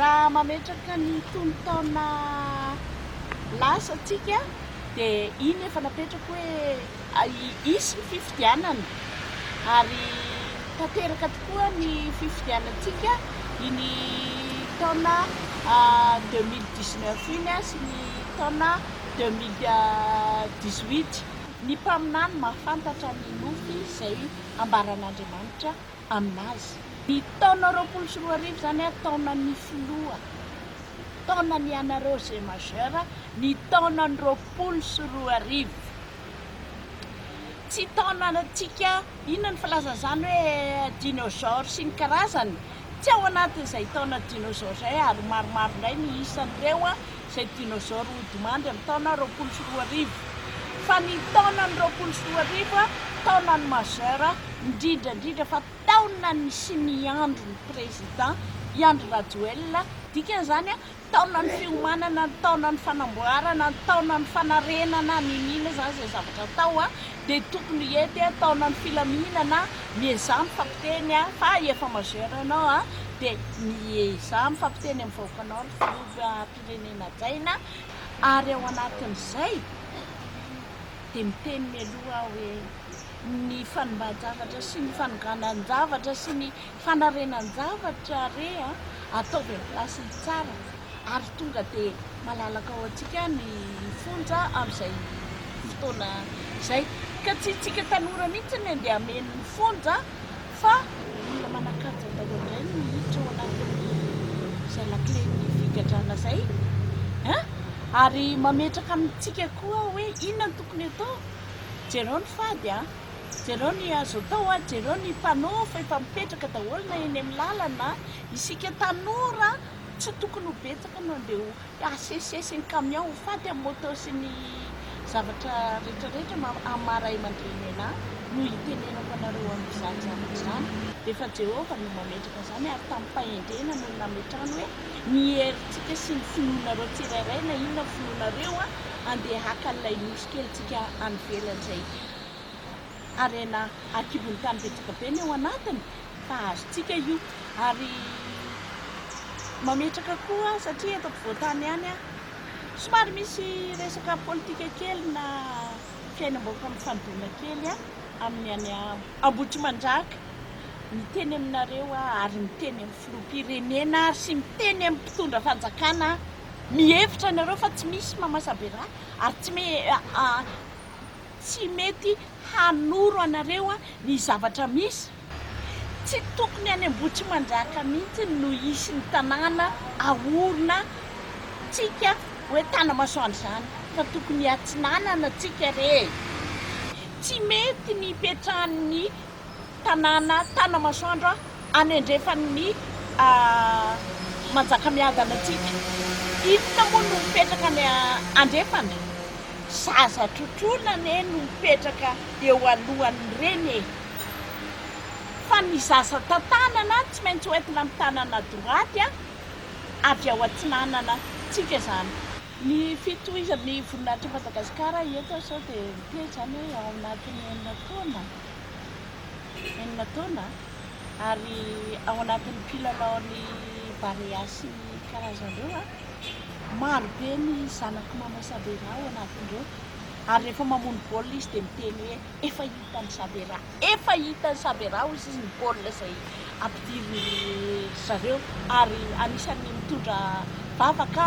raha mametraka ny tonotaona lasa atsika dia iny efa napetraka hoe isy ny fifidianana ary tanteraka tokoa ny fifidianantsika iny taona 2019 iny sy ny taona 2018 ny mpaminany mahafantatra ny nofy izay ambaran'Andriamanitra aminazy. Ny taona 2021 zany taona ny filoha, taona ny Anna Rose Majeur, ny taona ny 2021. Tsy taona antsika inona ny filazan'izany hoe dinosaure sy ny karazany, tsy ao anatin'izay taona dinosaure izay ary maromaro indray ny isan'ireo izay dinosaure hodimandry amin'ny taona 2021. Fa ny taona ny 2021 taona ny majeur indrindra fa taona ny sy ny andro ny président Andry Rajoelina, dikan'izany taona ny fiomanana, taona ny fanamboarana, taona ny fanarenana ny inona zany izay zavatra atao dia tokony ety taona ny filaminana, miezah mifampiteny fa efa majeur anao dia miezah mifampiteny amin'ny vahoakanao ny filoham-pirenena jaina ary ao anatin'izay dia miteny mialoha hoe ny fanimban-javatra sy ny fanoganan-javatra sy ny fanarenan-javatra ataovy amin'ny plasy tsara ary tonga dia malalaka ao antsika ny fonja amin'izay fotoana izay ka tsy tsika tanora mihitsy ny andeha hameno ny fonja fa olona manakanja daholo indray no hiditra ao anatin'izay laklen'ny figadrana izay ary mametraka amintsika koa hoe inona ny tokony atao. Jereo ny fady jereo ny azo atao jereo ny mpanofa efa mipetraka daholo na eny amin'ny lalana. Isika tanora tsy tokony ho betsaka no andeha asesesy ny camion ho fady amin'ny moto sy ny zavatra rehetrarehetra amin'ny maray aman-dreny anahy no hitenenako anareo amin'izany zavatra izany. Dia efa Jehovah no mametraka izany ary tamin'ny fahendrena no nametrahany hoe ny herintsika sy ny finoanareo tsirairay na inona finoanareo andeha haka an'ilay nosy kelintsika any ivelan'izay arena akibon'ny tany betsaka be ny ao anatiny fa azontsika io ary mametraka koa satria eto ampovoantany ihany somary misy resaka politika kely na fiainam-bahoaka amin'ny fandoana kely amin'ny any Ambohitrimandraka miteny aminareo ary miteny amin'ny filoham-pirenena sy miteny amin'ny mpitondra fanjakana mihevitra anareo fa tsy misy mamasabera ary tsy mety hanoro anareo ny zavatra misy. Tsy tokony any Ambohitrimandraka mihitsy no isy ny tanàna ahorona tsika hoe tanamasoandro izany fa tokony atsinanana tsika re. Tsy mety ny ipetrahan'ny tanàna tanamasoandro anendrefan'ny manjakamiadana atsika. Inona moa no mipetraka ny andrefana? Zaza trotrolana no mipetraka eo alohan'ireny fa ny zaza tantanana tsy maintsy hoentina amin'ny tanana droaty avy ao atsinanana tsika izany. Ny fitohizan'ny voninahitry Madagasikara eto sao dia miteny izany hoe ao anatin'ny 9 taona ary ao anatin'ny mpilalao-ny barea sy karazan'ireo maro be ny zanako mamasabera ao anatin'ireo ary rehefa mamono baolina izy dia miteny hoe efa hitany sabera, efa hitany sabera izy ny baolina izay ampidiriny zareo ary anisan'ny mitondra vavaka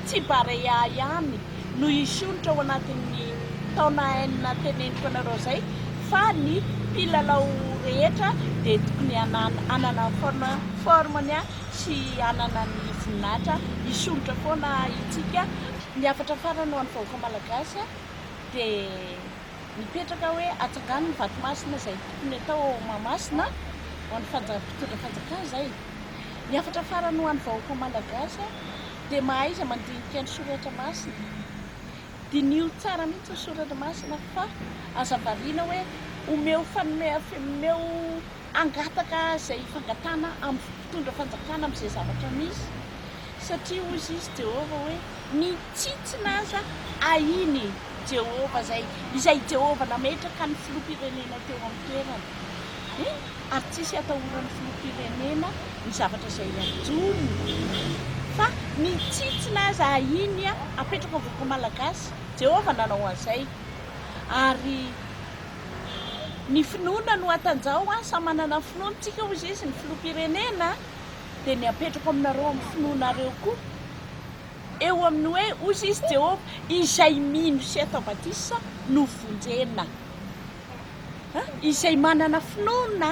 tsy barea ihany no hisonitra ao anatin'ny taona enina teneniko anareo izay fa ny mpilalao rehetra dia tokony anana formany sy anana ny voninahitra hisonitra foana itsika. Ny hafatra farany ho an'ny vahoaka malagasy dia mipetraka hoe atsangano ny vatomásina izay tokony atao Mahamasina ho an'ny mpitondra fanjakana izay. Ny hafatra farany ho an'ny vahoaka malagasy dia mahaiza mandinika ny soratra masina. Dinio tsara mihitsy ny soratra masina fa aza variana hoe omeo angataka izay fangatana amin'ny mpitondra fanjakana amin'izay zavatra misy satria hozy izy Jehovah hoe mitsitsina aza ahiny Jehovah izay Jehovah nametraka ny filoham-pirenena teo amin'ny toerana ary tsisy atahoran'ny filoham-pirenena ny zavatra izay ajony fa mitsitsina aza iny a apetraka voko malagasy Jehova nanao an'izay ary ny finoana no atanjao a sa manana finoana tsika hozy izy ny filoham-pirenena dia ny apetrako aminareo amin'ny finoanareo koa eo amin'ny hoe ozy izy Jehova izay mino sy ataobatisa no vonjena izay manana finoana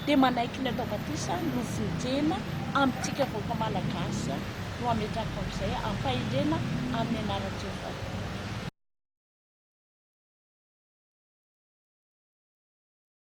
dia manaiky ny ataobatisa no vonjena amintsika vaoaka malagasy no ametraka amin'izay ampahindrena amin'ny anaran-Jehova.